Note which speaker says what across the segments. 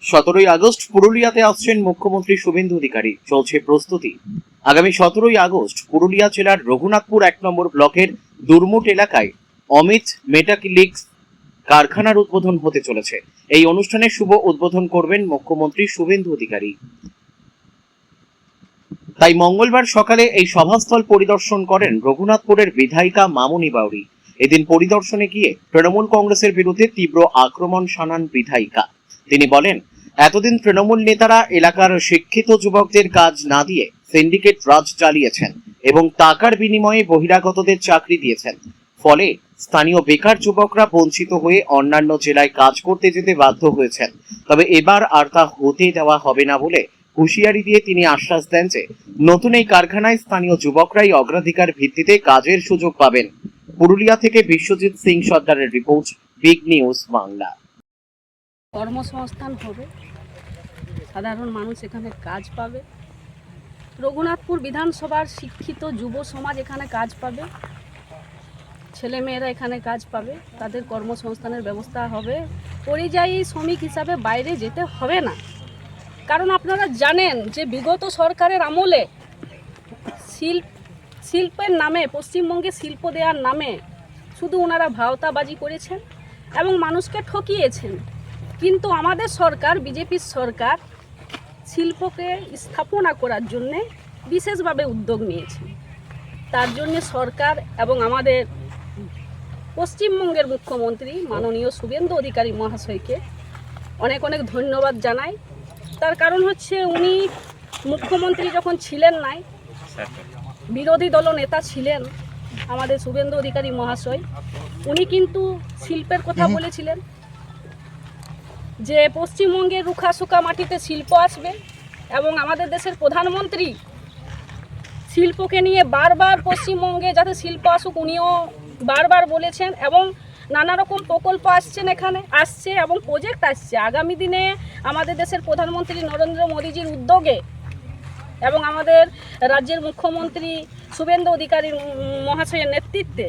Speaker 1: 17ই August পুরুলিয়াতে আসছেন মুখ্যমন্ত্রী শুভেন্দু অধিকারী। চলছে প্রস্তুতি। আগামী 17ই আগস্ট পুরুলিয়া জেলার রঘুনাথপুর 1 নম্বর ব্লকের দুর্মুট এলাকায় অমিত মেটাকিলিক্স কারখানার উদ্বোধন হতে চলেছে। এই অনুষ্ঠানে শুভ উদ্বোধন করবেন মুখ্যমন্ত্রী শুভেন্দু অধিকারী। তাই মঙ্গলবার সকালে এই সভাস্থল পরিদর্শন করেন রঘুনাথপুরের বিধায়িকা মামুনি বাউরি। এদিন পরিদর্শনে গিয়ে তৃণমূল কংগ্রেসের বিরুদ্ধে তীব্র আক্রমণ শানান বিধায়িকা। তিনি বলেন, এতদিন তৃণমূল নেতারা এলাকার শিক্ষিত যুবকদের কাজ না দিয়ে সিন্ডিকেট রাজ চালিয়েছেন এবং টাকার বিনিময়ে বহিরাগতদের চাকরি দিয়েছেন। ফলে স্থানীয় বেকার যুবকরা বঞ্চিত হয়ে অন্যান্য জেলায় কাজ করতে যেতে বাধ্য হয়েছেন। তবে এবার আর তা হতে দেওয়া হবে না বলে হুঁশিয়ারি দিয়ে তিনি আশ্বাস দেন যে নতুন এই কারখানায় স্থানীয় যুবকরাই অগ্রাধিকার ভিত্তিতে কাজের সুযোগ পাবেন। পুরুলিয়া থেকে বিশ্বজিৎ সিং সর্দারের রিপোর্ট, বিগ নিউজ বাংলা।
Speaker 2: কর্মসংস্থান হবে, সাধারণ মানুষ এখানে কাজ পাবে। রঘুনাথপুর বিধানসভার শিক্ষিত যুব সমাজ এখানে কাজ পাবে, ছেলেমেয়েরা এখানে কাজ পাবে, তাদের কর্মসংস্থানের ব্যবস্থা হবে। পরিযায়ী শ্রমিক হিসাবে বাইরে যেতে হবে না। কারণ আপনারা জানেন যে বিগত সরকারের আমলে শিল্পের নামে, পশ্চিমবঙ্গে শিল্প দেওয়ার নামে শুধু ওনারা ভাওতাবাজি করেছেন এবং মানুষকে ঠকিয়েছেন। কিন্তু আমাদের সরকার, বিজেপির সরকার, শিল্পকে স্থাপনা করার জন্যে বিশেষভাবে উদ্যোগ নিয়েছে। তার জন্য সরকার এবং আমাদের পশ্চিমবঙ্গের মুখ্যমন্ত্রী মাননীয় শুভেন্দু অধিকারী মহাশয়কে অনেক অনেক ধন্যবাদ জানাই। তার কারণ হচ্ছে উনি মুখ্যমন্ত্রী যখন ছিলেন নাই, বিরোধী দল নেতা ছিলেন আমাদের শুভেন্দু অধিকারী মহাশয়, উনি কিন্তু শিল্পের কথা বলেছিলেন যে পশ্চিমবঙ্গের রুখাসুখা মাটিতে শিল্প আসবে এবং আমাদের দেশের প্রধানমন্ত্রী শিল্পকে নিয়ে বারবার পশ্চিমবঙ্গে যাতে শিল্প আসুক উনিও বারবার বলেছেন এবং নানা রকম প্রকল্প আসছে এবং প্রজেক্ট আসছে। আগামী দিনে আমাদের দেশের প্রধানমন্ত্রী নরেন্দ্র মোদীজির উদ্যোগে এবং আমাদের রাজ্যের মুখ্যমন্ত্রী শুভেন্দু অধিকারী মহাশয়ের নেতৃত্বে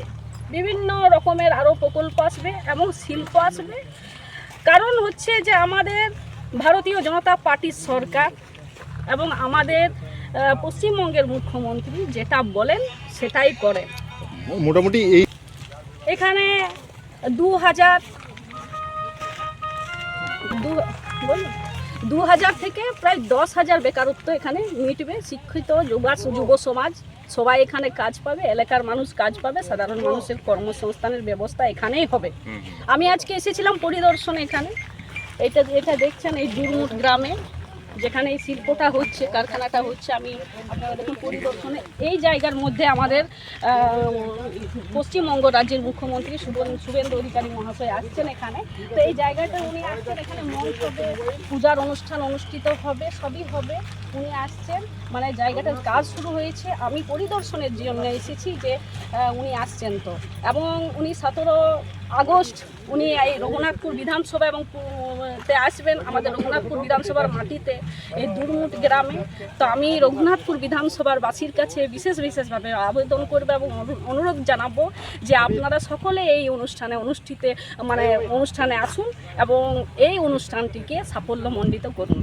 Speaker 2: বিভিন্ন রকমের আরও প্রকল্প আসবে এবং শিল্প আসবে। কারণ হচ্ছে যে আমাদের ভারতীয় জনতা পার্টির সরকার এবং আমাদের পশ্চিমবঙ্গের মুখ্যমন্ত্রী যেটা বলেন সেটাই করেন।
Speaker 3: মোটামুটি এই
Speaker 2: এখানে 2000 থেকে প্রায় 10,000 বেকারত্ব এখানে মিটবে। শিক্ষিত যুব সমাজ সবাই এখানে কাজ পাবে, এলাকার মানুষ কাজ পাবে, সাধারণ মানুষের কর্মসংস্থানের ব্যবস্থা এখানেই হবে। আমি আজকে এসেছিলাম পরিদর্শনে এখানে। এটা দেখছেন এই দুর্মুট গ্রামে যেখানে এই শিল্পটা হচ্ছে, কারখানাটা হচ্ছে। আমি আপনারা দেখুন পরিদর্শনে এই জায়গার মধ্যে আমাদের পশ্চিমবঙ্গ রাজ্যের মুখ্যমন্ত্রী শুভেন্দু অধিকারী মহাশয় আসছেন এখানে। তো এই জায়গাটা উনি আসছেন, এখানে মঞ্চ হবে, পূজার অনুষ্ঠান অনুষ্ঠিত হবে, সবই হবে। উনি আসছেন, মানে জায়গাটার কাজ শুরু হয়েছে। আমি পরিদর্শনের জন্য এসেছি যে উনি আসছেন তো, এবং উনি 17 আগস্ট উনি এই রঘুনাথপুর বিধানসভা এবং আসবেন আমাদের রঘুনাথপুর বিধানসভার মাটিতে এই দুর্মুট গ্রামে। তো আমি রঘুনাথপুর বিধানসভার বাসীর কাছে বিশেষভাবে আবেদন করব এবং অনুরোধ জানাবো যে আপনারা সকলে এই অনুষ্ঠানে আসুন এবং এই অনুষ্ঠানটিকে সাফল্যমণ্ডিত করুন।